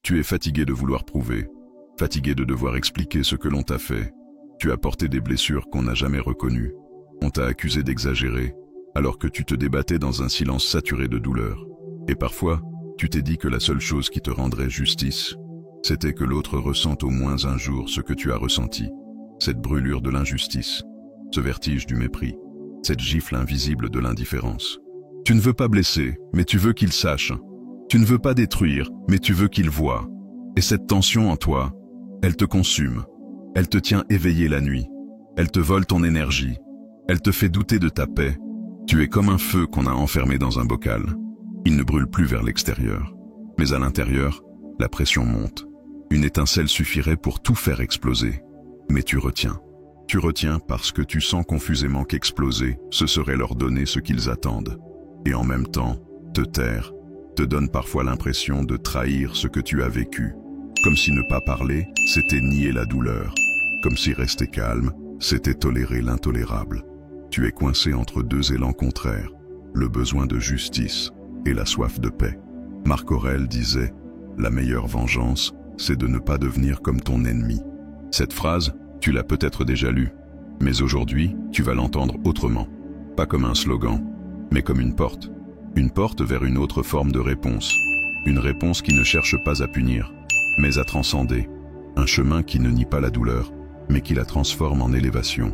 Tu es fatigué de vouloir prouver, fatigué de devoir expliquer ce que l'on t'a fait. Tu as porté des blessures qu'on n'a jamais reconnues. On t'a accusé d'exagérer, alors que tu te débattais dans un silence saturé de douleur. Et parfois, tu t'es dit que la seule chose qui te rendrait justice, c'était que l'autre ressente au moins un jour ce que tu as ressenti. Cette brûlure de l'injustice, ce vertige du mépris, cette gifle invisible de l'indifférence. Tu ne veux pas blesser, mais tu veux qu'il sache. Tu ne veux pas détruire, mais tu veux qu'il voie. Et cette tension en toi, elle te consume. Elle te tient éveillé la nuit. Elle te vole ton énergie. Elle te fait douter de ta paix. Tu es comme un feu qu'on a enfermé dans un bocal. Il ne brûle plus vers l'extérieur. Mais à l'intérieur, la pression monte. Une étincelle suffirait pour tout faire exploser. Mais tu retiens. Tu retiens parce que tu sens confusément qu'exploser, ce serait leur donner ce qu'ils attendent. Et en même temps, te taire, te donne parfois l'impression de trahir ce que tu as vécu. Comme si ne pas parler, c'était nier la douleur. Comme si rester calme, c'était tolérer l'intolérable. Tu es coincé entre deux élans contraires, le besoin de justice et la soif de paix. Marc Aurèle disait « La meilleure vengeance, c'est de ne pas devenir comme ton ennemi ». Cette phrase, tu l'as peut-être déjà lue, mais aujourd'hui, tu vas l'entendre autrement. Pas comme un slogan, mais comme une porte. Une porte vers une autre forme de réponse. Une réponse qui ne cherche pas à punir, mais à transcender. Un chemin qui ne nie pas la douleur, mais qui la transforme en élévation.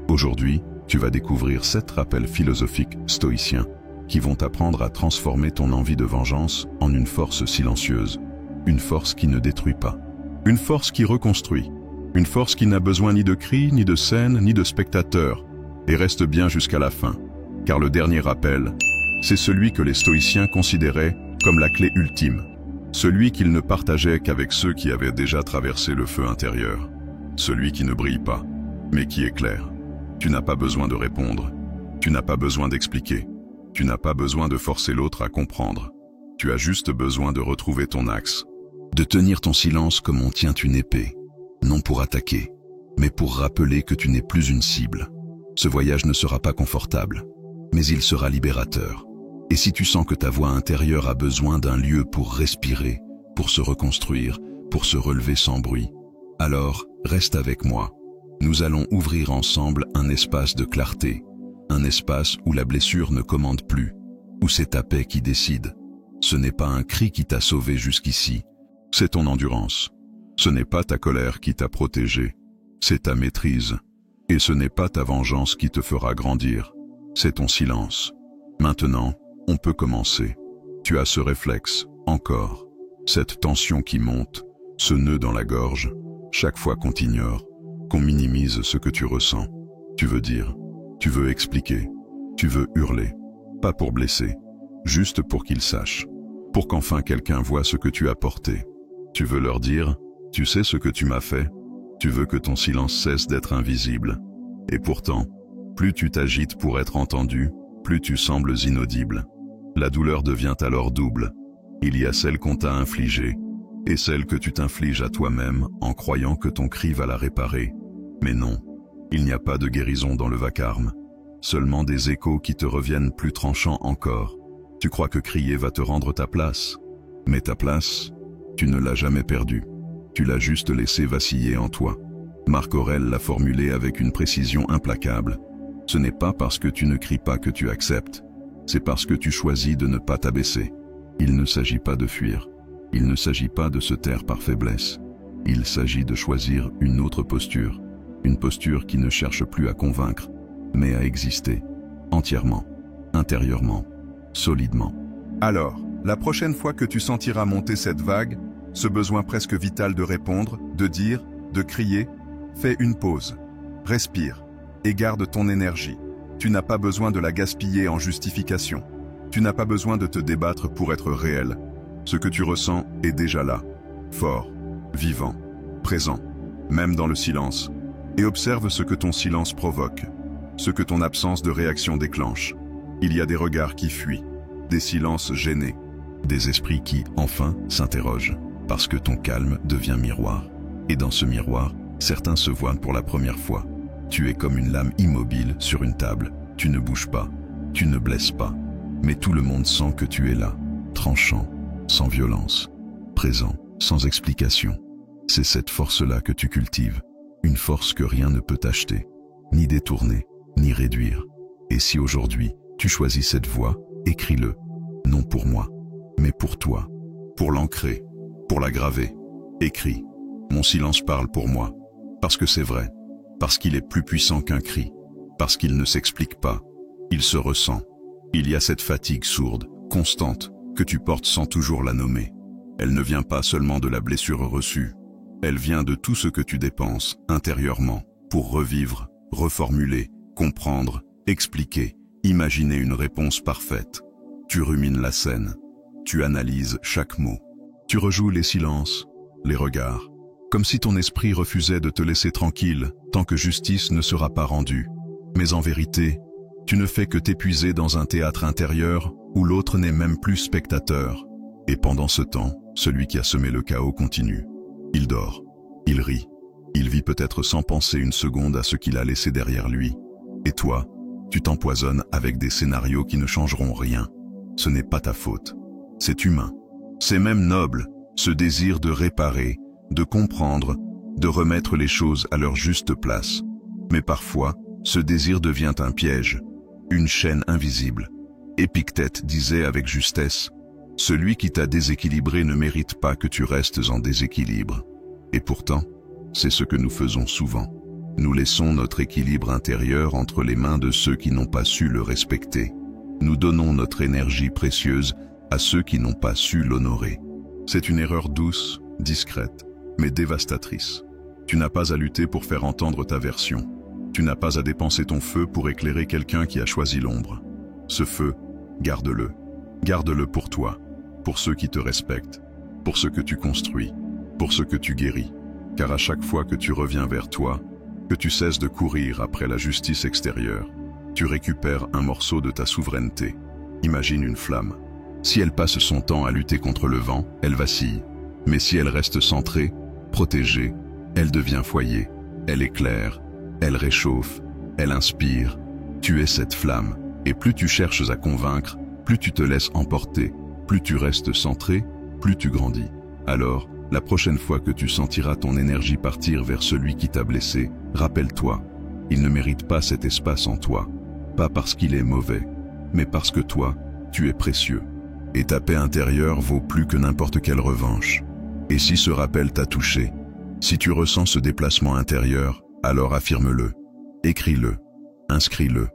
Aujourd'hui, tu vas découvrir 7 rappels philosophiques stoïciens qui vont t'apprendre à transformer ton envie de vengeance en une force silencieuse. Une force qui ne détruit pas. Une force qui reconstruit. Une force qui n'a besoin ni de cris, ni de scènes, ni de spectateurs, et reste bien jusqu'à la fin. Car le dernier rappel, c'est celui que les stoïciens considéraient comme la clé ultime. Celui qu'ils ne partageaient qu'avec ceux qui avaient déjà traversé le feu intérieur. Celui qui ne brille pas, mais qui éclaire. Tu n'as pas besoin de répondre. Tu n'as pas besoin d'expliquer. Tu n'as pas besoin de forcer l'autre à comprendre. Tu as juste besoin de retrouver ton axe. De tenir ton silence comme on tient une épée. Non pour attaquer, mais pour rappeler que tu n'es plus une cible. Ce voyage ne sera pas confortable, mais il sera libérateur. Et si tu sens que ta voix intérieure a besoin d'un lieu pour respirer, pour se reconstruire, pour se relever sans bruit, alors reste avec moi. Nous allons ouvrir ensemble un espace de clarté, un espace où la blessure ne commande plus, où c'est ta paix qui décide. Ce n'est pas un cri qui t'a sauvé jusqu'ici, c'est ton endurance. Ce n'est pas ta colère qui t'a protégé, c'est ta maîtrise. Et ce n'est pas ta vengeance qui te fera grandir, c'est ton silence. Maintenant, on peut commencer. Tu as ce réflexe, encore. Cette tension qui monte, ce nœud dans la gorge, chaque fois qu'on t'ignore, qu'on minimise ce que tu ressens. Tu veux dire, tu veux expliquer, tu veux hurler. Pas pour blesser, juste pour qu'ils sachent. Pour qu'enfin quelqu'un voie ce que tu as porté. Tu veux leur dire, tu sais ce que tu m'as fait? Tu veux que ton silence cesse d'être invisible. Et pourtant, plus tu t'agites pour être entendu, plus tu sembles inaudible. La douleur devient alors double. Il y a celle qu'on t'a infligée, et celle que tu t'infliges à toi-même en croyant que ton cri va la réparer. Mais non, il n'y a pas de guérison dans le vacarme, seulement des échos qui te reviennent plus tranchants encore. Tu crois que crier va te rendre ta place, mais ta place, tu ne l'as jamais perdue. Tu l'as juste laissé vaciller en toi. Marc Aurèle l'a formulé avec une précision implacable. Ce n'est pas parce que tu ne cries pas que tu acceptes, c'est parce que tu choisis de ne pas t'abaisser. Il ne s'agit pas de fuir, il ne s'agit pas de se taire par faiblesse. Il s'agit de choisir une autre posture, une posture qui ne cherche plus à convaincre, mais à exister, entièrement, intérieurement, solidement. Alors, la prochaine fois que tu sentiras monter cette vague, ce besoin presque vital de répondre, de dire, de crier, fais une pause, respire et garde ton énergie. Tu n'as pas besoin de la gaspiller en justification. Tu n'as pas besoin de te débattre pour être réel. Ce que tu ressens est déjà là, fort, vivant, présent, même dans le silence. Et observe ce que ton silence provoque, ce que ton absence de réaction déclenche. Il y a des regards qui fuient, des silences gênés, des esprits qui, enfin, s'interrogent. Parce que ton calme devient miroir. Et dans ce miroir, certains se voient pour la première fois. Tu es comme une lame immobile sur une table. Tu ne bouges pas, tu ne blesses pas. Mais tout le monde sent que tu es là, tranchant, sans violence, présent. sans explication. C'est cette force-là que tu cultives, une force que rien ne peut acheter, ni détourner, ni réduire. Et si aujourd'hui, tu choisis cette voie, écris-le, non pour moi, mais pour toi, pour l'ancrer, pour la graver. Écris, mon silence parle pour moi, parce que c'est vrai, parce qu'il est plus puissant qu'un cri, parce qu'il ne s'explique pas, il se ressent. Il y a cette fatigue sourde, constante, que tu portes sans toujours la nommer. Elle ne vient pas seulement de la blessure reçue, elle vient de tout ce que tu dépenses, intérieurement, pour revivre, reformuler, comprendre, expliquer, imaginer une réponse parfaite. Tu rumines la scène, tu analyses chaque mot, tu rejoues les silences, les regards, comme si ton esprit refusait de te laisser tranquille tant que justice ne sera pas rendue. Mais en vérité, tu ne fais que t'épuiser dans un théâtre intérieur où l'autre n'est même plus spectateur. Et pendant ce temps, celui qui a semé le chaos continue. Il dort, il rit, il vit peut-être sans penser une seconde à ce qu'il a laissé derrière lui. Et toi, tu t'empoisonnes avec des scénarios qui ne changeront rien. Ce n'est pas ta faute. C'est humain. C'est même noble, ce désir de réparer, de comprendre, de remettre les choses à leur juste place. Mais parfois, ce désir devient un piège, une chaîne invisible. Épictète disait avec justesse, « Celui qui t'a déséquilibré ne mérite pas que tu restes en déséquilibre. » Et pourtant, c'est ce que nous faisons souvent. Nous laissons notre équilibre intérieur entre les mains de ceux qui n'ont pas su le respecter. Nous donnons notre énergie précieuse à ceux qui n'ont pas su l'honorer. C'est une erreur douce, discrète, mais dévastatrice. Tu n'as pas à lutter pour faire entendre ta version. Tu n'as pas à dépenser ton feu pour éclairer quelqu'un qui a choisi l'ombre. Ce feu, garde-le. Garde-le pour toi, pour ceux qui te respectent, pour ce que tu construis, pour ce que tu guéris. Car à chaque fois que tu reviens vers toi, que tu cesses de courir après la justice extérieure, tu récupères un morceau de ta souveraineté. Imagine une flamme. Si elle passe son temps à lutter contre le vent, elle vacille. Mais si elle reste centrée, protégée, elle devient foyer, elle éclaire, elle réchauffe, elle inspire. Tu es cette flamme, et plus tu cherches à convaincre, plus tu te laisses emporter, plus tu restes centré, plus tu grandis. Alors, la prochaine fois que tu sentiras ton énergie partir vers celui qui t'a blessé, rappelle-toi, il ne mérite pas cet espace en toi, pas parce qu'il est mauvais, mais parce que toi, tu es précieux. Et ta paix intérieure vaut plus que n'importe quelle revanche. Et si ce rappel t'a touché, si tu ressens ce déplacement intérieur, alors affirme-le, écris-le, inscris-le,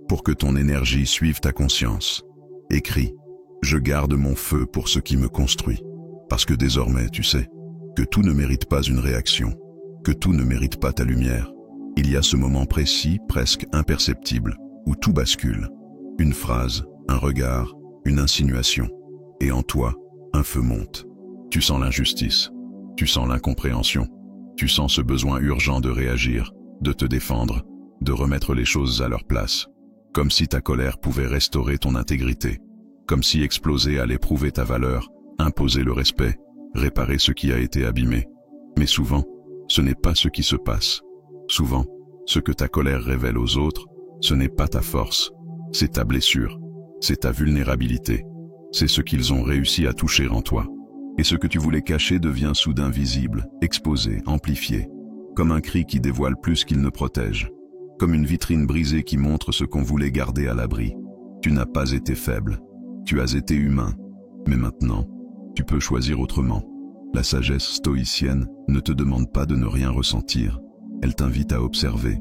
pour que ton énergie suive ta conscience. Écris, je garde mon feu pour ce qui me construit. Parce que désormais, tu sais, que tout ne mérite pas une réaction, que tout ne mérite pas ta lumière. Il y a ce moment précis, presque imperceptible, où tout bascule. Une phrase, un regard, une insinuation. Et en toi, un feu monte. Tu sens l'injustice, tu sens l'incompréhension, tu sens ce besoin urgent de réagir, de te défendre, de remettre les choses à leur place. Comme si ta colère pouvait restaurer ton intégrité, comme si exploser allait prouver ta valeur, imposer le respect, réparer ce qui a été abîmé. Mais souvent, ce n'est pas ce qui se passe. Souvent, ce que ta colère révèle aux autres, ce n'est pas ta force, c'est ta blessure, c'est ta vulnérabilité, c'est ce qu'ils ont réussi à toucher en toi. Et ce que tu voulais cacher devient soudain visible, exposé, amplifié, comme un cri qui dévoile plus qu'il ne protège, comme une vitrine brisée qui montre ce qu'on voulait garder à l'abri. Tu n'as pas été faible, tu as été humain, mais maintenant, tu peux choisir autrement. La sagesse stoïcienne ne te demande pas de ne rien ressentir, elle t'invite à observer.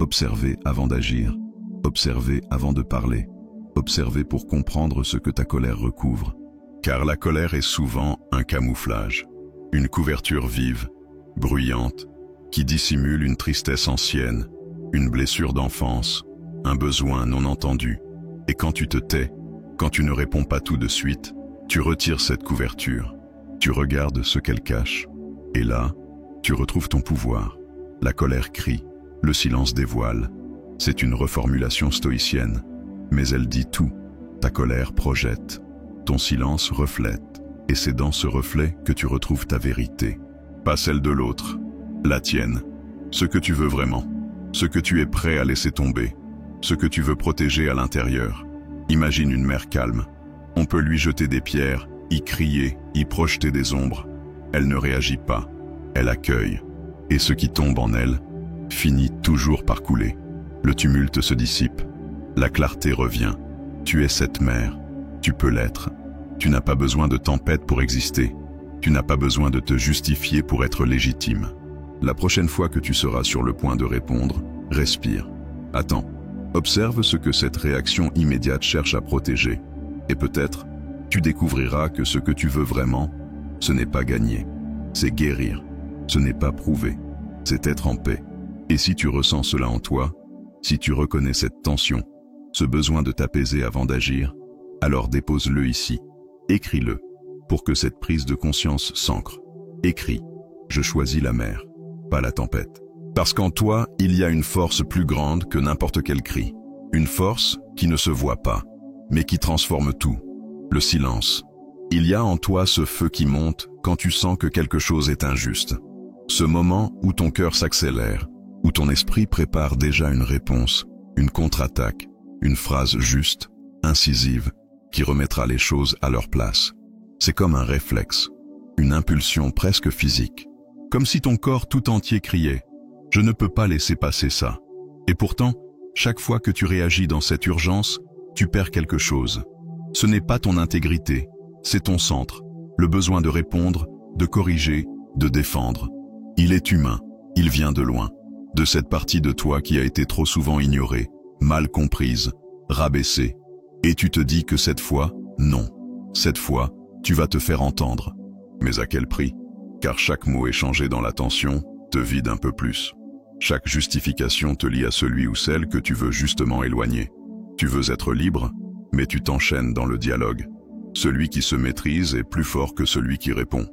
Observer avant d'agir, observer avant de parler, observer pour comprendre ce que ta colère recouvre. Car la colère est souvent un camouflage, une couverture vive, bruyante, qui dissimule une tristesse ancienne, une blessure d'enfance, un besoin non entendu. Et quand tu te tais, quand tu ne réponds pas tout de suite, tu retires cette couverture, tu regardes ce qu'elle cache, et là, tu retrouves ton pouvoir. La colère crie, le silence dévoile. C'est une reformulation stoïcienne, mais elle dit tout. Ta colère projette, ton silence reflète, et c'est dans ce reflet que tu retrouves ta vérité. Pas celle de l'autre, la tienne. Ce que tu veux vraiment, ce que tu es prêt à laisser tomber, ce que tu veux protéger à l'intérieur. Imagine une mer calme. On peut lui jeter des pierres, y crier, y projeter des ombres. Elle ne réagit pas, elle accueille. Et ce qui tombe en elle finit toujours par couler. Le tumulte se dissipe, la clarté revient. Tu es cette mer, tu peux l'être. Tu n'as pas besoin de tempête pour exister. Tu n'as pas besoin de te justifier pour être légitime. La prochaine fois que tu seras sur le point de répondre, respire. Attends, observe ce que cette réaction immédiate cherche à protéger. Et peut-être, tu découvriras que ce que tu veux vraiment, ce n'est pas gagner, c'est guérir. Ce n'est pas prouver, c'est être en paix. Et si tu ressens cela en toi, si tu reconnais cette tension, ce besoin de t'apaiser avant d'agir, alors dépose-le ici, écris-le, pour que cette prise de conscience s'ancre. Écris, je choisis la mer, pas la tempête. Parce qu'en toi, il y a une force plus grande que n'importe quel cri. Une force qui ne se voit pas, mais qui transforme tout. Le silence. Il y a en toi ce feu qui monte quand tu sens que quelque chose est injuste. Ce moment où ton cœur s'accélère, où ton esprit prépare déjà une réponse, une contre-attaque, une phrase juste, incisive, qui remettra les choses à leur place. C'est comme un réflexe, une impulsion presque physique. Comme si ton corps tout entier criait « Je ne peux pas laisser passer ça ». Et pourtant, chaque fois que tu réagis dans cette urgence, tu perds quelque chose. Ce n'est pas ton intégrité, c'est ton centre, le besoin de répondre, de corriger, de défendre. Il est humain, il vient de loin, de cette partie de toi qui a été trop souvent ignorée, mal comprise, rabaissée. Et tu te dis que cette fois, non. Cette fois, tu vas te faire entendre. Mais à quel prix? Car chaque mot échangé dans l'attention te vide un peu plus. Chaque justification te lie à celui ou celle que tu veux justement éloigner. Tu veux être libre, mais tu t'enchaînes dans le dialogue. Celui qui se maîtrise est plus fort que celui qui répond.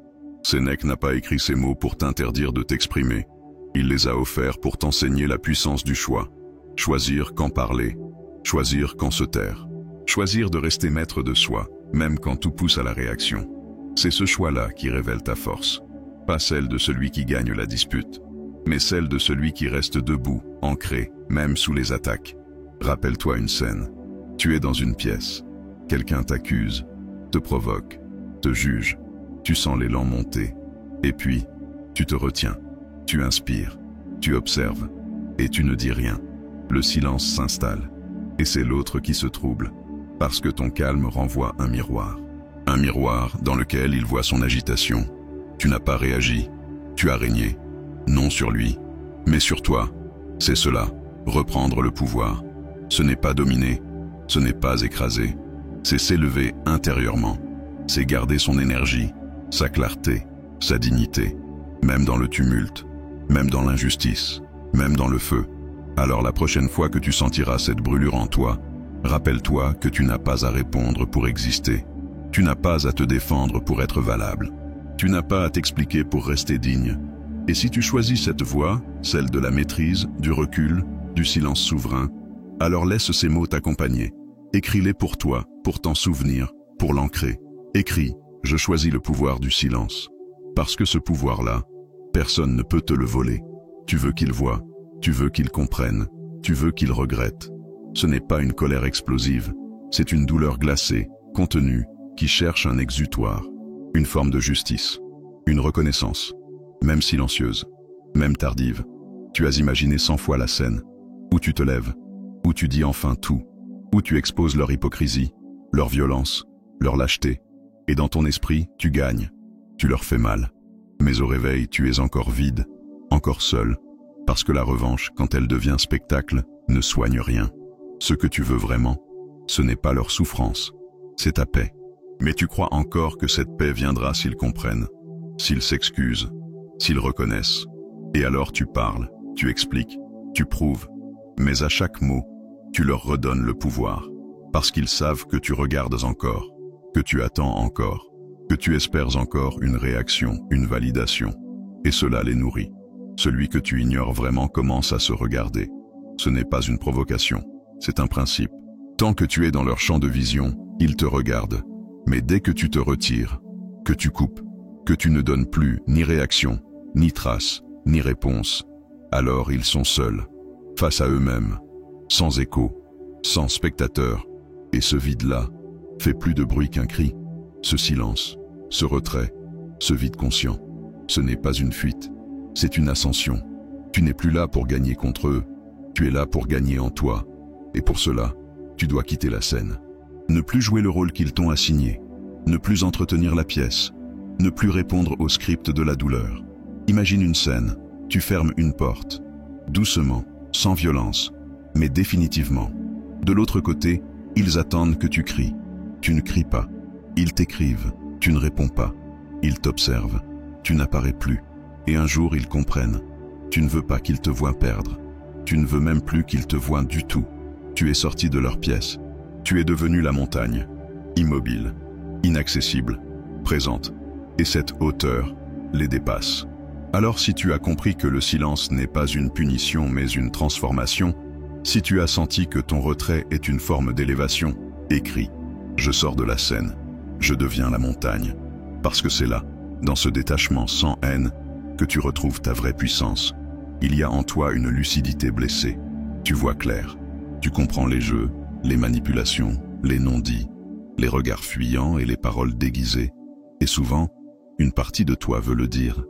Sénèque n'a pas écrit ces mots pour t'interdire de t'exprimer. Il les a offerts pour t'enseigner la puissance du choix. Choisir quand parler, choisir quand se taire. Choisir de rester maître de soi, même quand tout pousse à la réaction. C'est ce choix-là qui révèle ta force. Pas celle de celui qui gagne la dispute, mais celle de celui qui reste debout, ancré, même sous les attaques. Rappelle-toi une scène. Tu es dans une pièce. Quelqu'un t'accuse, te provoque, te juge. Tu sens l'élan monter. Et puis, tu te retiens. Tu inspires, tu observes, et tu ne dis rien. Le silence s'installe, et c'est l'autre qui se trouble, parce que ton calme renvoie un miroir. Un miroir dans lequel il voit son agitation. Tu n'as pas réagi, tu as régné, non sur lui, mais sur toi. C'est cela, reprendre le pouvoir. Ce n'est pas dominer, ce n'est pas écraser, c'est s'élever intérieurement. C'est garder son énergie, sa clarté, sa dignité, même dans le tumulte, même dans l'injustice, même dans le feu. Alors la prochaine fois que tu sentiras cette brûlure en toi, rappelle-toi que tu n'as pas à répondre pour exister. Tu n'as pas à te défendre pour être valable. Tu n'as pas à t'expliquer pour rester digne. Et si tu choisis cette voie, celle de la maîtrise, du recul, du silence souverain, alors laisse ces mots t'accompagner. Écris-les pour toi, pour t'en souvenir, pour l'ancrer. Écris, je choisis le pouvoir du silence. Parce que ce pouvoir-là, personne ne peut te le voler. Tu veux qu'il voie, tu veux qu'il comprenne, tu veux qu'il regrette. Ce n'est pas une colère explosive, c'est une douleur glacée, contenue, qui cherche un exutoire, une forme de justice, une reconnaissance, même silencieuse, même tardive. Tu as imaginé 100 fois la scène, où tu te lèves, où tu dis enfin tout, où tu exposes leur hypocrisie, leur violence, leur lâcheté, et dans ton esprit, tu gagnes, tu leur fais mal. Mais au réveil, tu es encore vide, encore seul, parce que la revanche, quand elle devient spectacle, ne soigne rien. Ce que tu veux vraiment, ce n'est pas leur souffrance, c'est ta paix. Mais tu crois encore que cette paix viendra s'ils comprennent, s'ils s'excusent, s'ils reconnaissent. Et alors tu parles, tu expliques, tu prouves, mais à chaque mot, tu leur redonnes le pouvoir, parce qu'ils savent que tu regardes encore, que tu attends encore, que tu espères encore une réaction, une validation, et cela les nourrit. Celui que tu ignores vraiment commence à se regarder. Ce n'est pas une provocation, c'est un principe. Tant que tu es dans leur champ de vision, ils te regardent. Mais dès que tu te retires, que tu coupes, que tu ne donnes plus ni réaction, ni trace, ni réponse, alors ils sont seuls, face à eux-mêmes, sans écho, sans spectateur, et ce vide-là fait plus de bruit qu'un cri, ce silence, ce retrait, ce vide conscient. Ce n'est pas une fuite, c'est une ascension. Tu n'es plus là pour gagner contre eux, tu es là pour gagner en toi. Et pour cela, tu dois quitter la scène. Ne plus jouer le rôle qu'ils t'ont assigné, ne plus entretenir la pièce, ne plus répondre au script de la douleur. Imagine une scène, tu fermes une porte, doucement, sans violence, mais définitivement. De l'autre côté, ils attendent que tu cries. Tu ne cries pas. Ils t'écrivent, tu ne réponds pas. Ils t'observent, tu n'apparais plus. Et un jour, ils comprennent. Tu ne veux pas qu'ils te voient perdre. Tu ne veux même plus qu'ils te voient du tout. Tu es sorti de leur pièce. Tu es devenu la montagne, immobile, inaccessible, présente. Et cette hauteur les dépasse. Alors si tu as compris que le silence n'est pas une punition mais une transformation, si tu as senti que ton retrait est une forme d'élévation, écris « Je sors de la scène, je deviens la montagne ». Parce que c'est là, dans ce détachement sans haine, que tu retrouves ta vraie puissance. Il y a en toi une lucidité blessée. Tu vois clair. Tu comprends les jeux, les manipulations, les non-dits, les regards fuyants et les paroles déguisées. Et souvent, une partie de toi veut le dire.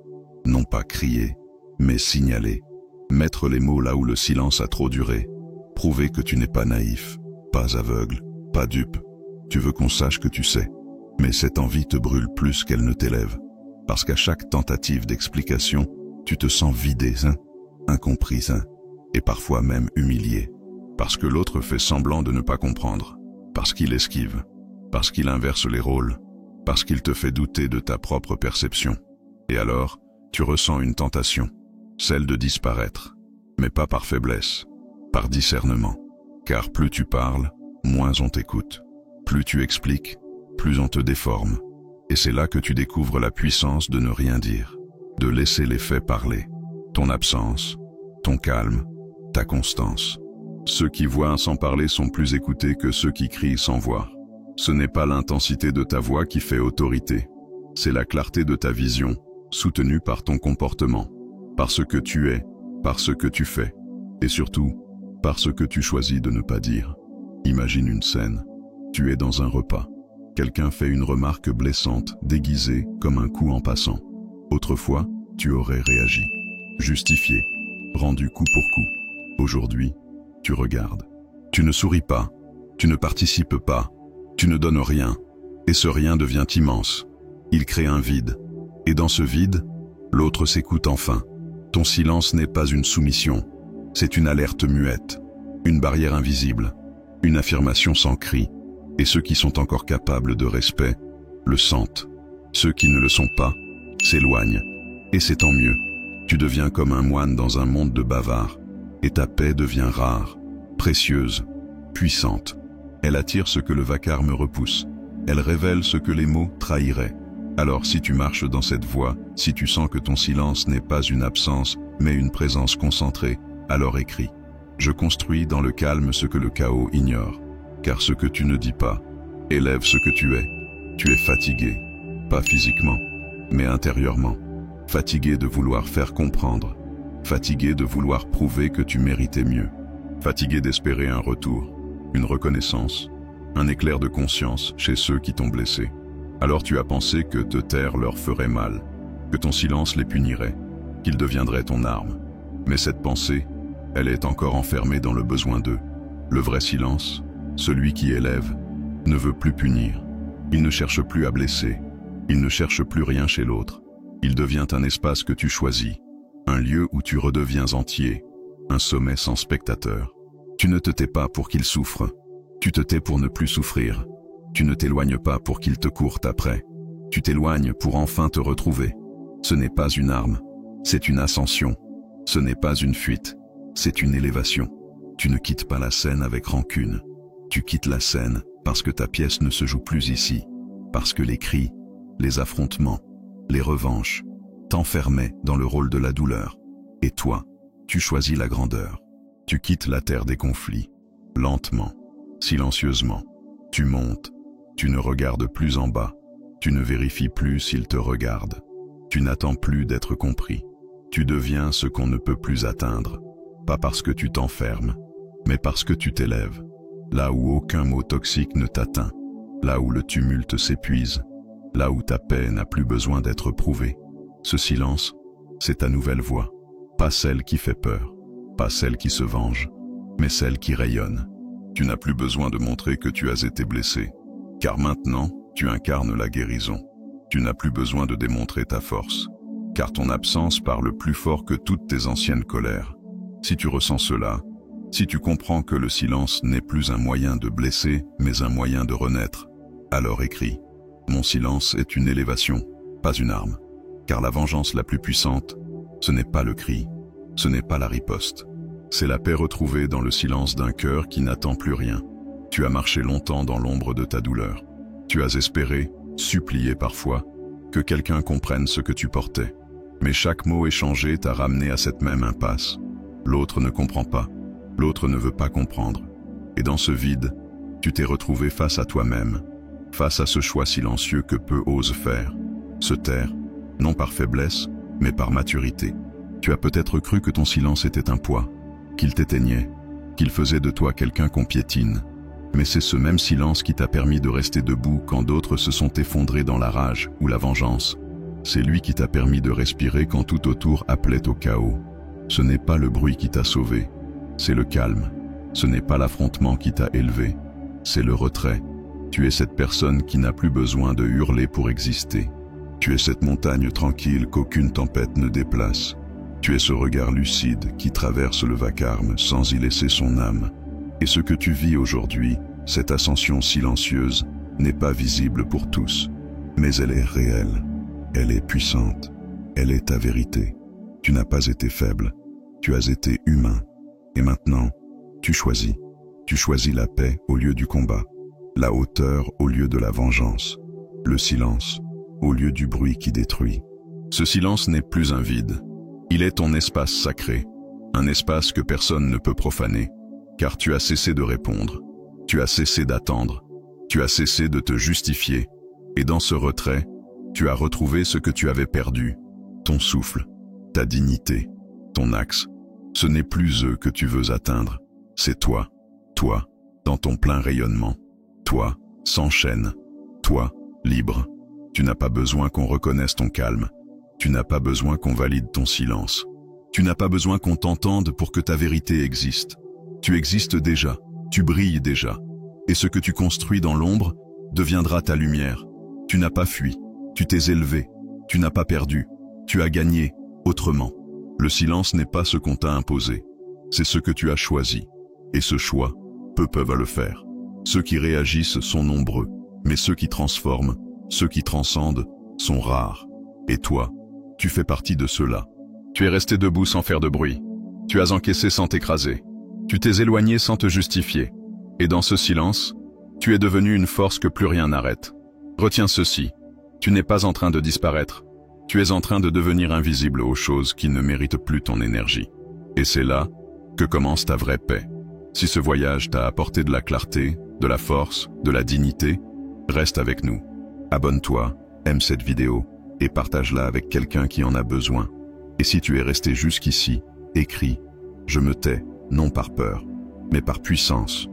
Non pas crier, mais signaler. Mettre les mots là où le silence a trop duré. Prouver que tu n'es pas naïf, pas aveugle, pas dupe. Tu veux qu'on sache que tu sais. Mais cette envie te brûle plus qu'elle ne t'élève. Parce qu'à chaque tentative d'explication, tu te sens vidé, incompris, et parfois même humilié. Parce que l'autre fait semblant de ne pas comprendre. Parce qu'il esquive. Parce qu'il inverse les rôles. Parce qu'il te fait douter de ta propre perception. Et alors, tu ressens une tentation, celle de disparaître. Mais pas par faiblesse, par discernement. Car plus tu parles, moins on t'écoute. Plus tu expliques, plus on te déforme. Et c'est là que tu découvres la puissance de ne rien dire, de laisser les faits parler. Ton absence, ton calme, ta constance. Ceux qui voient sans parler sont plus écoutés que ceux qui crient sans voir. Ce n'est pas l'intensité de ta voix qui fait autorité, c'est la clarté de ta vision, soutenue par ton comportement, par ce que tu es, par ce que tu fais, et surtout, par ce que tu choisis de ne pas dire. Imagine une scène, tu es dans un repas. Quelqu'un fait une remarque blessante, déguisée comme un coup en passant. Autrefois, tu aurais réagi, justifié, rendu coup pour coup. Aujourd'hui, tu regardes. Tu ne souris pas, tu ne participes pas, tu ne donnes rien, et ce rien devient immense. Il crée un vide, et dans ce vide, l'autre s'écoute enfin. Ton silence n'est pas une soumission, c'est une alerte muette, une barrière invisible, une affirmation sans cri. Et ceux qui sont encore capables de respect le sentent. Ceux qui ne le sont pas s'éloignent. Et c'est tant mieux. Tu deviens comme un moine dans un monde de bavards. Et ta paix devient rare, précieuse, puissante. Elle attire ce que le vacarme repousse. Elle révèle ce que les mots trahiraient. Alors si tu marches dans cette voie, si tu sens que ton silence n'est pas une absence, mais une présence concentrée, alors écris. Je construis dans le calme ce que le chaos ignore. Car ce que tu ne dis pas, élève ce que tu es. Tu es fatigué, pas physiquement, mais intérieurement. Fatigué de vouloir faire comprendre. Fatigué de vouloir prouver que tu méritais mieux. Fatigué d'espérer un retour, une reconnaissance, un éclair de conscience chez ceux qui t'ont blessé. Alors tu as pensé que te taire leur ferait mal, que ton silence les punirait, qu'il deviendrait ton arme. Mais cette pensée, elle est encore enfermée dans le besoin d'eux. Le vrai silence, celui qui élève, ne veut plus punir. Il ne cherche plus à blesser. Il ne cherche plus rien chez l'autre. Il devient un espace que tu choisis, un lieu où tu redeviens entier, un sommet sans spectateur. Tu ne te tais pas pour qu'il souffre. Tu te tais pour ne plus souffrir. Tu ne t'éloignes pas pour qu'il te court après. Tu t'éloignes pour enfin te retrouver. Ce n'est pas une arme, c'est une ascension. Ce n'est pas une fuite, c'est une élévation. Tu ne quittes pas la scène avec rancune. Tu quittes la scène parce que ta pièce ne se joue plus ici, parce que les cris, les affrontements, les revanches t'enfermaient dans le rôle de la douleur. Et toi, tu choisis la grandeur. Tu quittes la terre des conflits, lentement, silencieusement. Tu montes, tu ne regardes plus en bas, tu ne vérifies plus s'il te regarde. Tu n'attends plus d'être compris. Tu deviens ce qu'on ne peut plus atteindre, pas parce que tu t'enfermes, mais parce que tu t'élèves. Là où aucun mot toxique ne t'atteint, là où le tumulte s'épuise, là où ta paix n'a plus besoin d'être prouvée. Ce silence, c'est ta nouvelle voix. Pas celle qui fait peur, pas celle qui se venge, mais celle qui rayonne. Tu n'as plus besoin de montrer que tu as été blessé, car maintenant, tu incarnes la guérison. Tu n'as plus besoin de démontrer ta force, car ton absence parle plus fort que toutes tes anciennes colères. Si tu ressens cela, si tu comprends que le silence n'est plus un moyen de blesser, mais un moyen de renaître, alors écris. Mon silence est une élévation, pas une arme. Car la vengeance la plus puissante, ce n'est pas le cri, ce n'est pas la riposte. C'est la paix retrouvée dans le silence d'un cœur qui n'attend plus rien. Tu as marché longtemps dans l'ombre de ta douleur. Tu as espéré, supplié parfois, que quelqu'un comprenne ce que tu portais. Mais chaque mot échangé t'a ramené à cette même impasse. L'autre ne comprend pas, l'autre ne veut pas comprendre. Et dans ce vide, tu t'es retrouvé face à toi-même, face à ce choix silencieux que peu osent faire, se taire, non par faiblesse, mais par maturité. Tu as peut-être cru que ton silence était un poids, qu'il t'éteignait, qu'il faisait de toi quelqu'un qu'on piétine. Mais c'est ce même silence qui t'a permis de rester debout quand d'autres se sont effondrés dans la rage ou la vengeance. C'est lui qui t'a permis de respirer quand tout autour appelait au chaos. Ce n'est pas le bruit qui t'a sauvé, c'est le calme. Ce n'est pas l'affrontement qui t'a élevé, c'est le retrait. Tu es cette personne qui n'a plus besoin de hurler pour exister. Tu es cette montagne tranquille qu'aucune tempête ne déplace. Tu es ce regard lucide qui traverse le vacarme sans y laisser son âme. Et ce que tu vis aujourd'hui, cette ascension silencieuse, n'est pas visible pour tous. Mais elle est réelle, elle est puissante, elle est ta vérité. Tu n'as pas été faible, tu as été humain. Et maintenant, tu choisis. Tu choisis la paix au lieu du combat, la hauteur au lieu de la vengeance, le silence au lieu du bruit qui détruit. Ce silence n'est plus un vide. Il est ton espace sacré, un espace que personne ne peut profaner, car tu as cessé de répondre, tu as cessé d'attendre, tu as cessé de te justifier, et dans ce retrait, tu as retrouvé ce que tu avais perdu, ton souffle, ta dignité, ton axe. Ce n'est plus eux que tu veux atteindre, c'est toi, dans ton plein rayonnement, toi, sans chaîne, toi, libre. Tu n'as pas besoin qu'on reconnaisse ton calme, tu n'as pas besoin qu'on valide ton silence, tu n'as pas besoin qu'on t'entende pour que ta vérité existe. Tu existes déjà, tu brilles déjà, et ce que tu construis dans l'ombre deviendra ta lumière. Tu n'as pas fui, tu t'es élevé, tu n'as pas perdu, tu as gagné autrement. Le silence n'est pas ce qu'on t'a imposé, c'est ce que tu as choisi. Et ce choix, peu peuvent le faire. Ceux qui réagissent sont nombreux, mais ceux qui transforment, ceux qui transcendent, sont rares. Et toi, tu fais partie de ceux-là. Tu es resté debout sans faire de bruit. Tu as encaissé sans t'écraser. Tu t'es éloigné sans te justifier. Et dans ce silence, tu es devenu une force que plus rien n'arrête. Retiens ceci, tu n'es pas en train de disparaître. Tu es en train de devenir invisible aux choses qui ne méritent plus ton énergie. Et c'est là que commence ta vraie paix. Si ce voyage t'a apporté de la clarté, de la force, de la dignité, reste avec nous. Abonne-toi, aime cette vidéo et partage-la avec quelqu'un qui en a besoin. Et si tu es resté jusqu'ici, écris « Je me tais, non par peur, mais par puissance ».